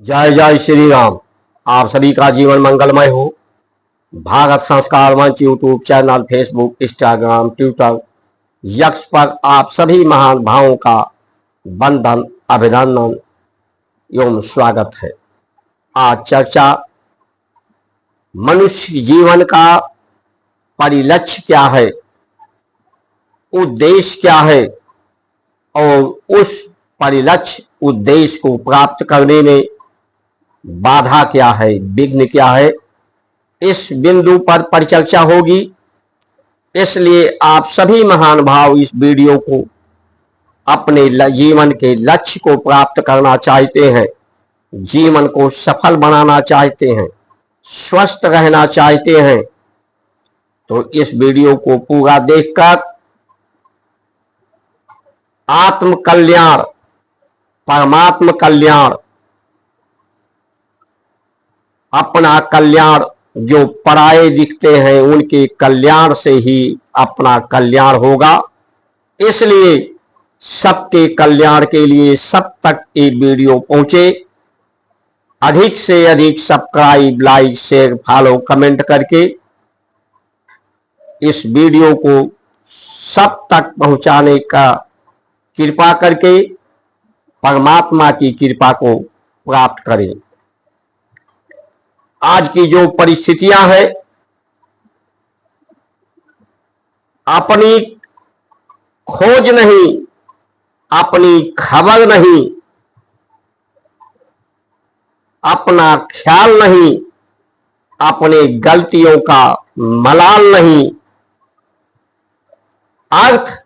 जय जय श्री राम। आप सभी का जीवन मंगलमय हो। भारत संस्कार मंच YouTube channel, Facebook, Instagram, Twitter, x पर आप सभी महान भावों का वंदन, अभिनंदन एवं स्वागत है। आज चर्चा मनुष्य जीवन का परिलक्ष्य क्या है, उद्देश्य क्या है और उस परिलक्ष्य उद्देश्य को प्राप्त करने में बाधा क्या है, विघ्न क्या है, इस बिंदु पर परिचर्चा होगी। इसलिए आप सभी महान भाव इस वीडियो को अपने जीवन के लक्ष्य को प्राप्त करना चाहते हैं, जीवन को सफल बनाना चाहते हैं, स्वस्थ रहना चाहते हैं, तो इस वीडियो को पूरा देखकर आत्म कल्याण, परमात्म कल्याण, अपना कल्याण, जो पराये दिखते हैं उनके कल्याण से ही अपना कल्याण होगा। इसलिए सबके कल्याण के लिए सब तक ये वीडियो पहुंचे। अधिक से अधिक subscribe, like, share, follow, comment करके इस वीडियो को सब तक पहुंचाने का कृपा करके परमात्मा की कृपा को प्राप्त करें। आज की जो परिस्थितियां हैं, अपनी खोज नहीं, अपनी खबर नहीं, अपना ख्याल नहीं, अपने गलतियों का मलाल नहीं, अर्थ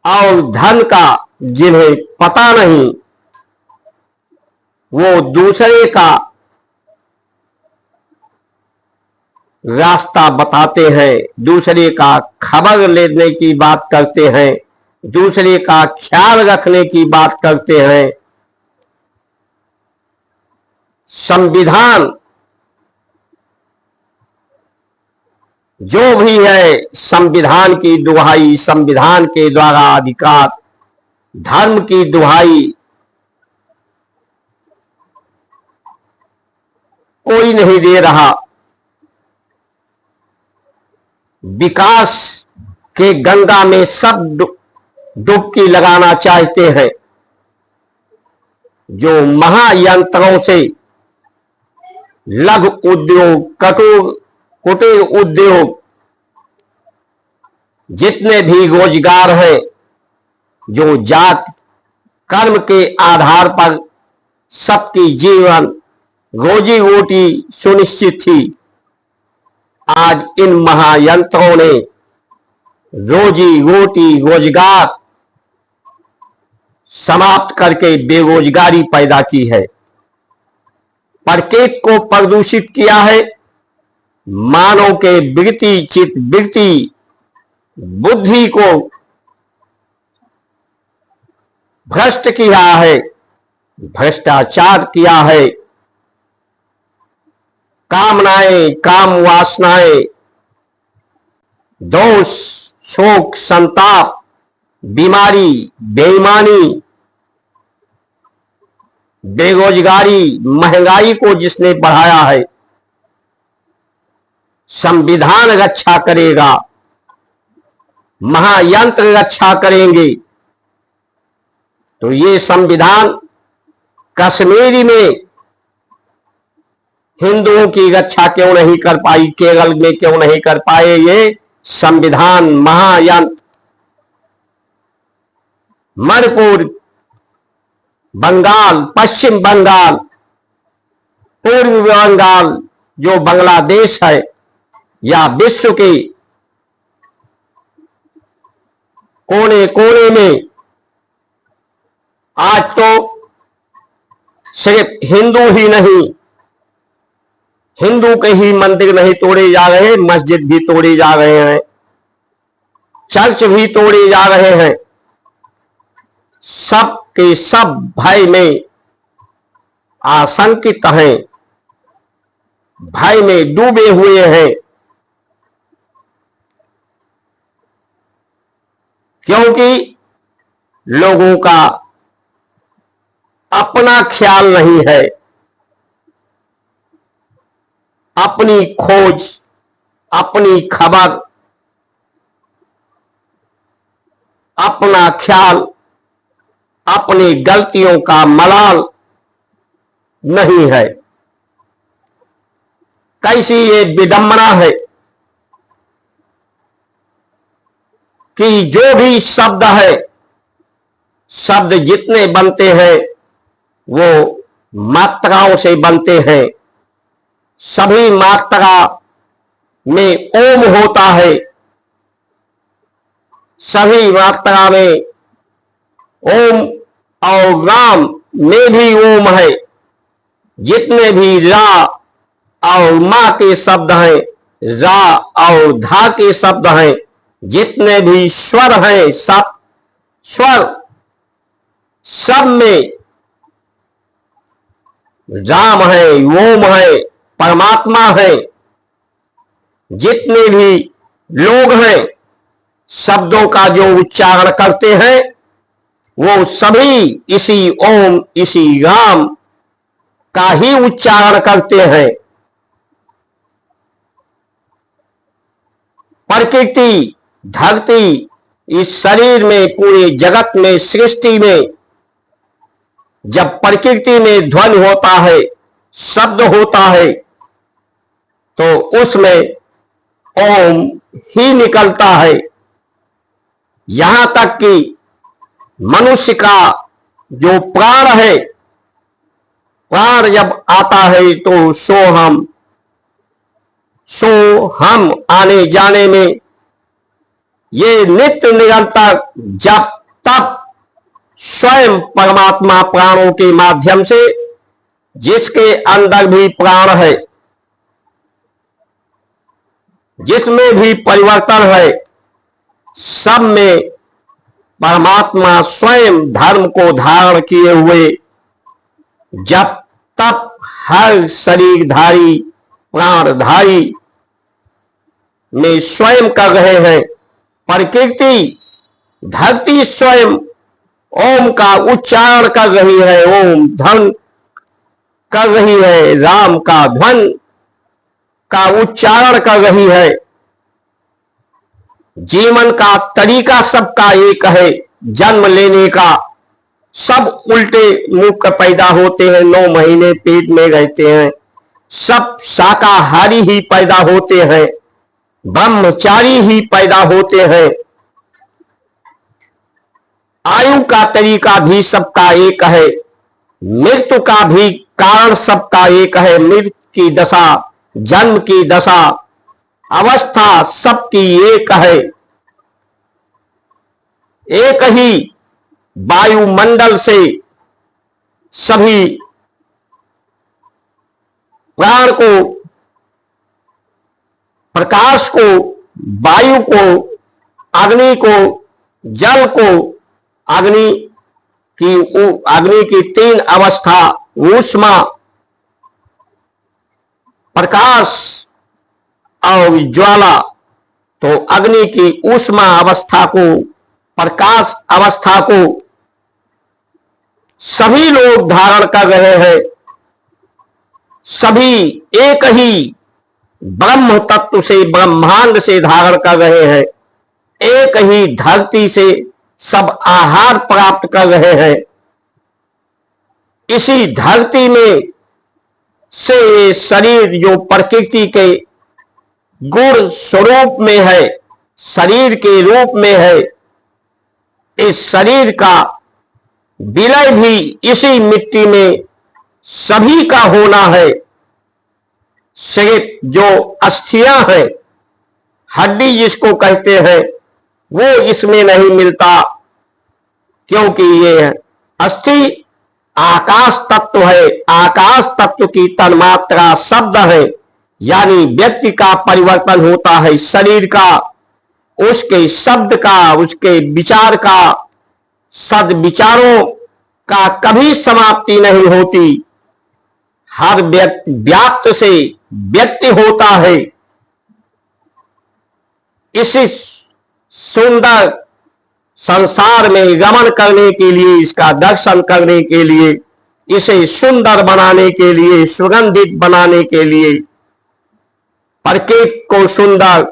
और धन का जिन्हें पता नहीं, वो दूसरे का रास्ता बताते हैं, दूसरे का खबर लेने की बात करते हैं, दूसरे का ख्याल रखने की बात करते हैं। संविधान जो भी है, संविधान की दुहाई, संविधान के द्वारा अधिकार, धर्म की दुहाई कोई नहीं दे रहा। विकास के गंगा में सब डुबकी लगाना चाहते हैं। जो महायंत्रों से लघु उद्योग, कुटीर उद्योग, जितने भी रोजगार हैं, जो जात कर्म के आधार पर सबकी जीवन रोजी रोटी सुनिश्चित थी, आज इन महायंत्रों ने रोजी रोटी, रोजगार समाप्त करके बेरोजगारी पैदा की है, प्रकृति को प्रदूषित किया है, मानव के वृत्ति, चित्त वृत्ति, बुद्धि को भ्रष्ट किया है, भ्रष्टाचार किया है। कामनाएं, काम वासनाएं, दोष, शोक, संताप, बीमारी, बेईमानी, बेरोजगारी, महंगाई को जिसने बढ़ाया है, संविधान रक्षा करेगा, महायंत्र रक्षा करेंगे। तो ये संविधान कश्मीर में हिंदुओं की रक्षा क्यों नहीं कर पाई, केरल में क्यों नहीं कर पाए? ये संविधान महायंत्र मणिपुर, बंगाल, पश्चिम बंगाल, पूर्वी बंगाल, जो बांग्लादेश है, या विश्व के कोने कोने में आज तो सिर्फ हिंदू ही नहीं, हिंदू के ही मंदिर नहीं तोड़े जा रहे हैं, मस्जिद भी तोड़े जा रहे हैं, चर्च भी तोड़े जा रहे हैं। सब के सब भय में आशंकित हैं, भय में डूबे हुए हैं, क्योंकि लोगों का अपना ख्याल नहीं है, अपनी खोज, अपनी खबर, अपना ख्याल, अपनी गलतियों का मलाल नहीं है। कैसी ये विडंबना है कि जो भी शब्द है, शब्द जितने बनते हैं वो मात्राओं से बनते हैं। सभी मात्रा में ओम होता है, सभी मात्रा में ओम, और राम में भी ओम है। जितने भी रा और मां के शब्द हैं, रा और धा के शब्द हैं, जितने भी स्वर हैं, सब स्वर, सब में राम है, ओम है, परमात्मा है। जितने भी लोग हैं, शब्दों का जो उच्चारण करते हैं, वो सभी इसी ओम, इसी राम का ही उच्चारण करते हैं। प्रकृति, धरती, इस शरीर में, पूरे जगत में, सृष्टि में जब प्रकृति में ध्वनि होता है, शब्द होता है, तो उसमें ओम ही निकलता है। यहां तक कि मनुष्य का जो प्राण है, प्राण जब आता है तो सोहम आने जाने में ये नित्य निरंतर जब तब स्वयं परमात्मा प्राणों के माध्यम से, जिसके अंदर भी प्राण है, जिसमें भी परिवर्तन है, सब में परमात्मा स्वयं धर्म को धारण किए हुए जब तब हर शरीरधारी, प्राणधारी में स्वयं कर रहे हैं। प्रकृति, धरती स्वयं ओम का उच्चारण कर रही है, ओम ध्वन कर रही है, राम का ध्वन का उच्चारण कर रही है। जीवन का तरीका सबका एक है, जन्म लेने का। सब उल्टे मुख पैदा होते हैं, 9 महीने पेट में रहते हैं। सब शाकाहारी ही पैदा होते हैं, ब्रह्मचारी ही पैदा होते हैं। आयु का तरीका भी सबका एक है, मृत्यु का भी कारण सबका एक है। मृत्यु की दशा, जन्म की दशा, अवस्था सबकी एक है। एक ही वायुमंडल से सभी प्राण को, प्रकाश को, वायु को, अग्नि को, जल को, अग्नि की 3 अवस्था, ऊष्मा, प्रकाश और ज्वाला। तो अग्नि की ऊष्मा अवस्था को, प्रकाश अवस्था को सभी लोग धारण कर रहे हैं। सभी एक ही ब्रह्म तत्व से, ब्रह्मांड से धारण कर रहे हैं। एक ही धरती से सब आहार प्राप्त कर रहे हैं। इसी धरती में से शरीर जो प्रकृति के गुण स्वरूप में है, शरीर के रूप में है, इस शरीर का विलय भी इसी मिट्टी में सभी का होना है। सिर्फ जो अस्थियां हैं, हड्डी जिसको कहते हैं, वो इसमें नहीं मिलता, क्योंकि ये अस्थि आकाश तत्व है। आकाश तत्व की तन्मात्रा शब्द है, यानी व्यक्ति का परिवर्तन होता है, शरीर का, उसके शब्द का, उसके विचार का, सद्विचारों का कभी समाप्ति नहीं होती। हर व्यक्ति व्याप्त से व्यक्ति होता है। इसी सुंदर संसार में गमन करने के लिए, इसका दर्शन करने के लिए, इसे सुंदर बनाने के लिए, सुगंधित बनाने के लिए प्रकृति को सुंदर,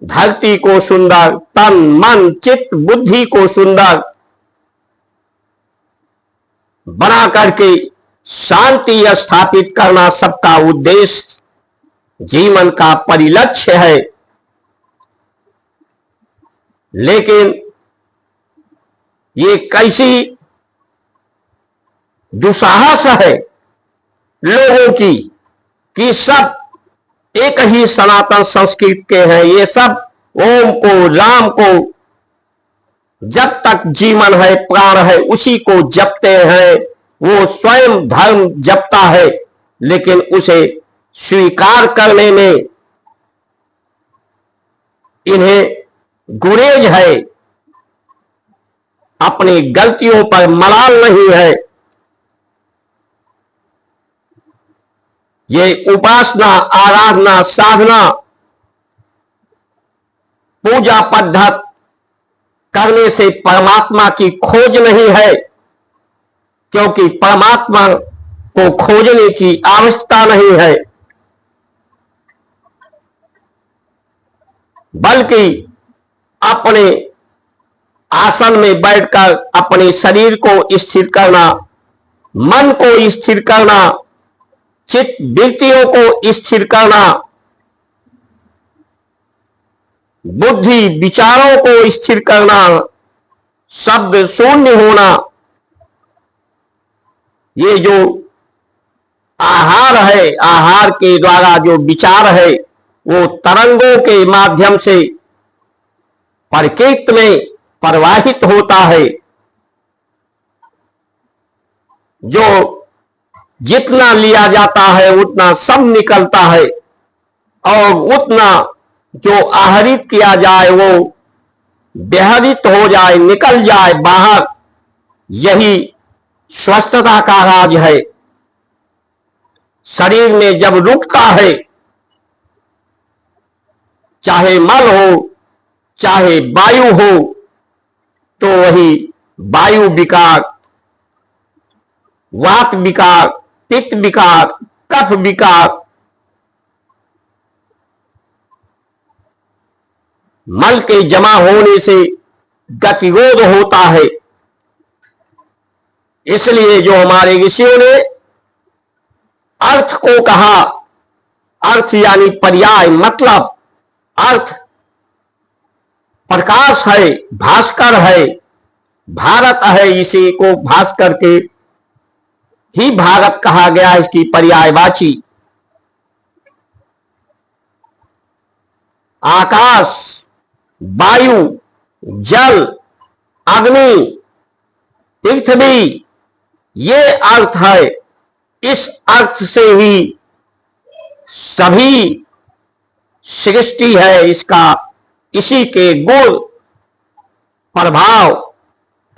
धरती को सुंदर, तन मन चित्त बुद्धि को सुंदर बना करके शांति स्थापित करना सबका उद्देश्य जीवन का परिलक्ष्य है। लेकिन ये कैसी दुस्साहस है लोगों की कि सब एक ही सनातन संस्कृत के हैं। ये सब ओम को, राम को जब तक जीवन है, प्राण है, उसी को जपते हैं। वो स्वयं धर्म जपता है, लेकिन उसे स्वीकार करने में इन्हें गुरेज है, अपनी गलतियों पर मलाल नहीं है। ये उपासना, आराधना, साधना, पूजा पद्धति करने से परमात्मा की खोज नहीं है, क्योंकि परमात्मा को खोजने की आवश्यकता नहीं है, बल्कि अपने आसन में बैठकर अपने शरीर को स्थिर करना, मन को स्थिर करना, चित्त वृत्तियों को स्थिर करना, बुद्धि विचारों को स्थिर करना, शब्द शून्य होना। ये जो आहार है, आहार के द्वारा जो विचार है, वो तरंगों के माध्यम से प्रकृति में प्रवाहित होता है। जो जितना लिया जाता है उतना सब निकलता है, और उतना जो आहरित किया जाए वो बेहरित हो जाए, निकल जाए बाहर। यही स्वस्थता का राज है। शरीर में जब रुकता है, चाहे मल हो चाहे वायु हो, तो वही वायु विकार, वात विकार, पित्त विकार, कफ विकार, मल के जमा होने से गतिरोध होता है। इसलिए जो हमारे ऋषियों ने अर्थ को कहा, अर्थ यानी पर्याय, मतलब अर्थ प्रकाश है, भास्कर है, भारत है। इसी को भास्कर के ही भारत कहा गया, इसकी पर्यायवाची। आकाश, वायु, जल, अग्नि, पृथ्वी, ये अर्थ है। इस अर्थ से ही सभी सृष्टि है। इसका, इसी के गुण, प्रभाव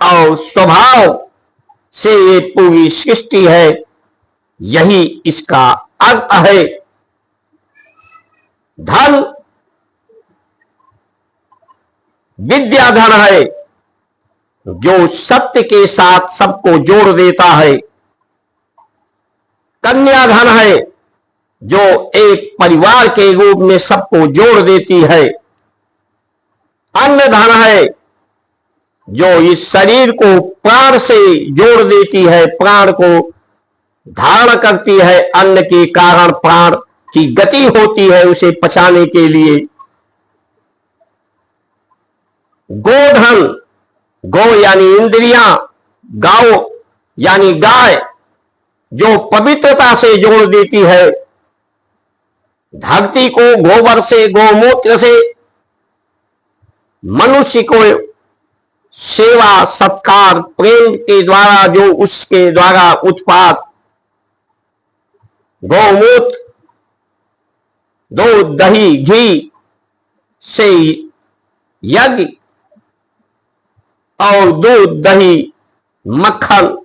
और स्वभाव से ये पूरी सृष्टि है। यही इसका अर्थ है। धन विद्याधन है, जो सत्य के साथ सबको जोड़ देता है। कन्याधन है, जो एक परिवार के रूप में सबको जोड़ देती है। अन्न धन है, जो इस शरीर को प्राण से जोड़ देती है, प्राण को धारण करती है। अन्न के कारण प्राण की गति होती है उसे पचाने के लिए। गोधन, गो यानी इंद्रियां, गाओ यानी गाय, जो पवित्रता से जोड़ देती है। धरती को गोबर से, गोमूत्र से मनुष्य को सेवा, सत्कार, प्रेम के द्वारा जो उसके द्वारा उत्पाद गौमूत्र, दूध, दही, घी से यज्ञ, और दूध, दही, मक्खन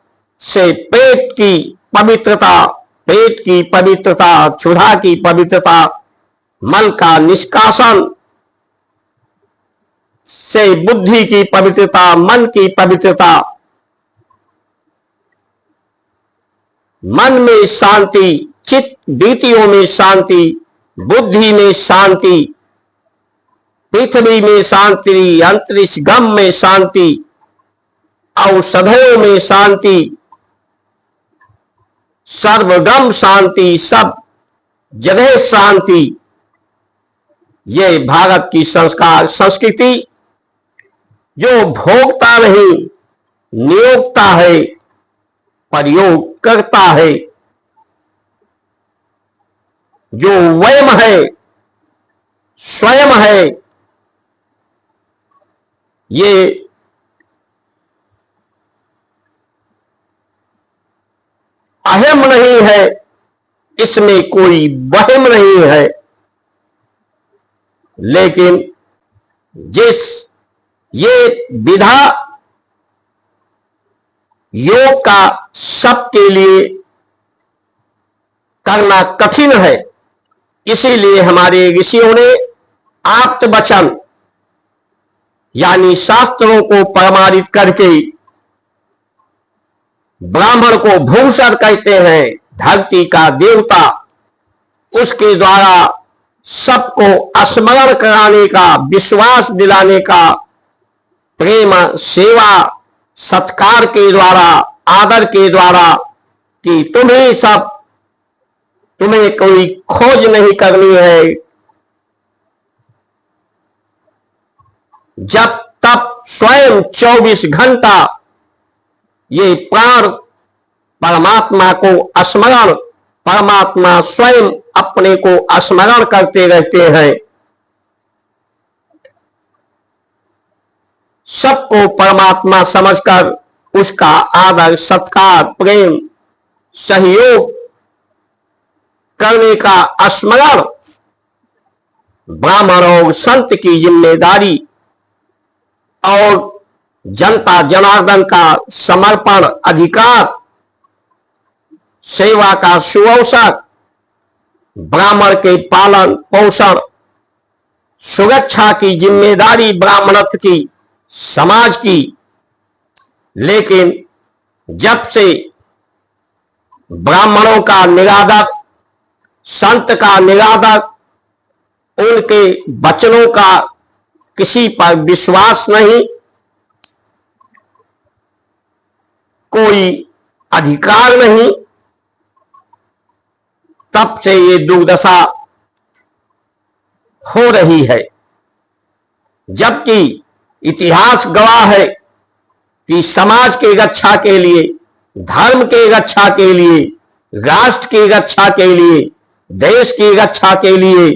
से पेट की पवित्रता, पेट की पवित्रता, क्षुधा की पवित्रता, मल का निष्कासन से बुद्धि की पवित्रता, मन की पवित्रता, मन में शांति, चित्त वृत्तियों में शांति, बुद्धि में शांति, पृथ्वी में शांति, अंतरिक्ष गम में शांति, औषधों में शांति, सर्वगम शांति, सब जगह शांति। ये भारत की संस्कार संस्कृति जो भोगता नहीं, नियोगता है, प्रयोग करता है, जो वयम है, स्वयं है, ये अहम नहीं है, इसमें कोई वहम नहीं है। लेकिन जिस ये विधा योग का सबके लिए करना कठिन है, इसीलिए हमारे ऋषियों ने आप्त वचन यानी शास्त्रों को प्रमाणित करके ब्राह्मण को भूषण कहते हैं, धरती का देवता, उसके द्वारा सबको स्मरण कराने का, विश्वास दिलाने का, प्रेम सेवा सत्कार के द्वारा, आदर के द्वारा कि तुम्हें कोई खोज नहीं करनी है, जब तब स्वयं 24 घंटा ये प्राण परमात्मा को स्मरण, परमात्मा स्वयं अपने को स्मरण करते रहते हैं। सबको परमात्मा समझकर उसका आदर सत्कार प्रेम सहयोग करने का स्मरण ब्राह्मण और संत की जिम्मेदारी और जनता जनार्दन का समर्पण अधिकार, सेवा का सुअवसर, ब्राह्मण के पालन पोषण सुरक्षा की जिम्मेदारी ब्राह्मणत्व की, समाज की। लेकिन जब से ब्राह्मणों का निरादर, संत का निरादर, उनके वचनों का किसी पर विश्वास नहीं, कोई अधिकार नहीं, तब से ये दुर्दशा हो रही है। जबकि इतिहास गवाह है कि समाज की रक्षा के लिए, धर्म की रक्षा के लिए, राष्ट्र की रक्षा के लिए, देश की रक्षा के लिए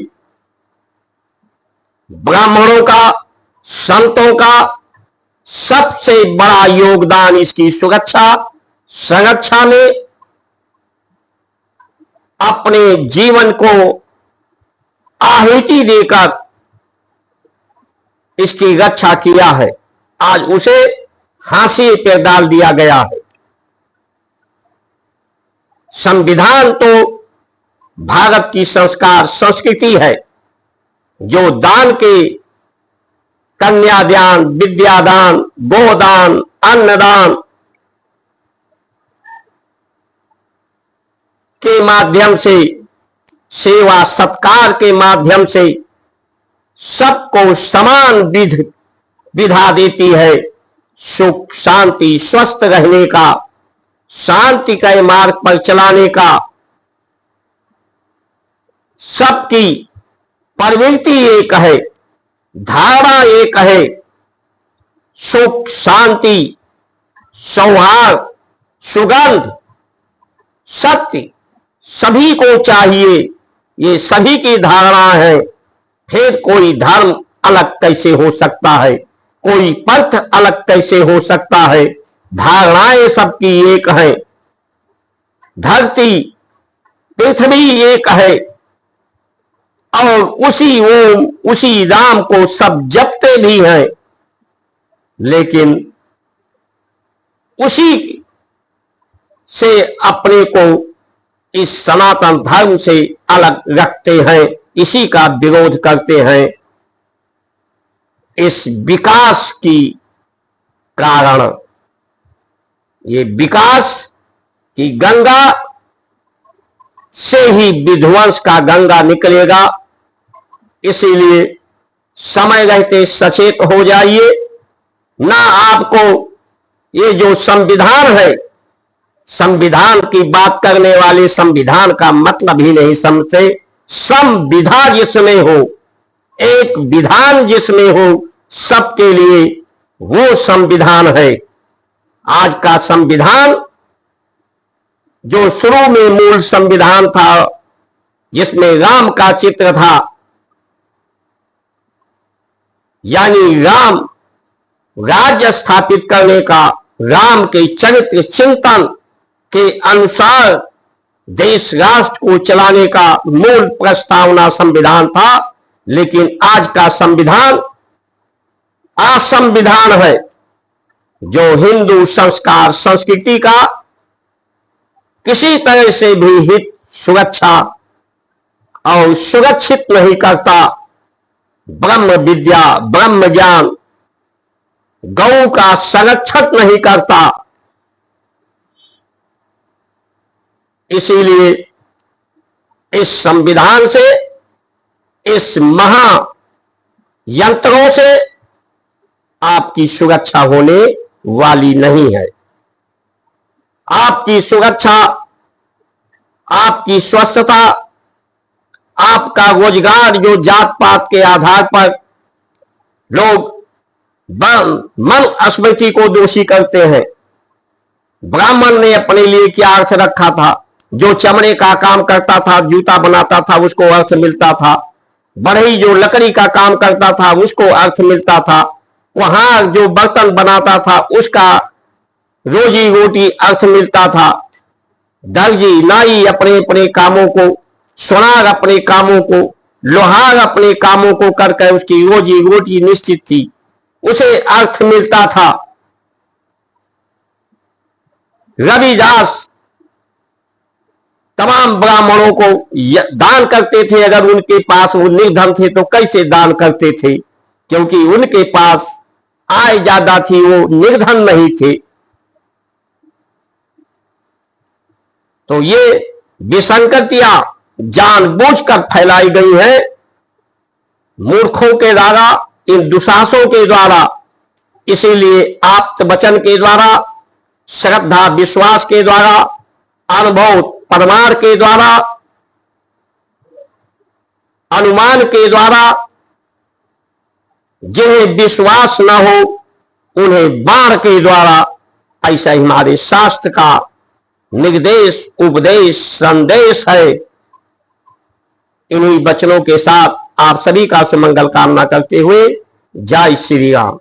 ब्राह्मणों का, संतों का सबसे बड़ा योगदान इसकी सुरक्षा संरक्षा में अपने जीवन को आहुति देकर इसकी रक्षा किया है। आज उसे फांसी पर डाल दिया गया है। संविधान तो भारत की संस्कार संस्कृति है, जो दान के, कन्यादान, विद्यादान, गोदान, अन्नदान के माध्यम से, सेवा सत्कार के माध्यम से सबको समान विधा देती है। सुख शांति स्वस्थ रहने का, शांति के मार्ग पर चलाने का। सबकी प्रवृत्ति एक है, धारणा एक है। सुख शांति सौहार्द सुगंध सत्य सभी को चाहिए, ये सभी की धारणा है। फिर कोई धर्म अलग कैसे हो सकता है, कोई पंथ अलग कैसे हो सकता है। धारणाएं सबकी एक है। धरती पृथ्वी एक है और उसी ओम उसी राम को सब जपते भी हैं, लेकिन उसी से अपने को इस सनातन धर्म से अलग रखते हैं, इसी का विरोध करते हैं। इस विकास की कारण, ये विकास की गंगा से ही विध्वंस का गंगा निकलेगा। इसीलिए समय रहते सचेत हो जाइए। ना आपको ये जो संविधान है, संविधान की बात करने वाले संविधान का मतलब ही नहीं समझते। संविधा जिसमें हो, एक विधान जिसमें हो, सबके लिए वो संविधान है। आज का संविधान जो शुरू में मूल संविधान था, जिसमें राम का चित्र था, यानी राम राज्य स्थापित करने का, राम के चरित्र चिंतन के अनुसार देश राष्ट्र को चलाने का मूल प्रस्तावना संविधान था। लेकिन आज का संविधान असंविधान है, जो हिंदू संस्कार संस्कृति का किसी तरह से भी हित, सुरक्षा और सुरक्षित नहीं करता। ब्रह्म विद्या, ब्रह्म ज्ञान, गौ का संरक्षण नहीं करता। इसीलिए इस संविधान से, इस महायंत्रों से आपकी सुरक्षा होने वाली नहीं है। आपकी सुरक्षा, आपकी स्वस्थता, आपका रोजगार, जो जात पात के आधार पर लोग मन स्मृति को दोषी करते हैं। ब्राह्मण ने अपने लिए क्या अर्थ रखा था? जो चमड़े का काम करता था, जूता बनाता था, उसको अर्थ मिलता था। बढ़ई जो लकड़ी का काम करता था, उसको अर्थ मिलता था। कुम्हार जो बर्तन बनाता था, उसका रोजी रोटी अर्थ मिलता था। दर्जी, नाई अपने अपने कामों को, सोनार अपने कामों को, लोहार अपने कामों को करके उसकी रोजी रोटी निश्चित थी, उसे अर्थ मिलता था। रविदास तमाम ब्राह्मणों को दान करते थे। अगर उनके पास वो निर्धन थे तो कैसे दान करते थे? क्योंकि उनके पास आय ज्यादा थी, वो निर्धन नहीं थे। तो ये विसंगतियां जानबूझकर फैलाई गई हैं मूर्खों के द्वारा, इन दुशासों के द्वारा। इसीलिए आप्त वचन के द्वारा, श्रद्धा विश्वास के द्वारा, अनुभव प्रमाण के द्वारा, अनुमान के द्वारा, जिन्हें विश्वास न हो उन्हें बाण के द्वारा, ऐसा ही हमारे शास्त्र का निर्देश, उपदेश, संदेश है। इन्हीं वचनों के साथ आप सभी का सुमंगल कामना करते हुए जय श्री राम।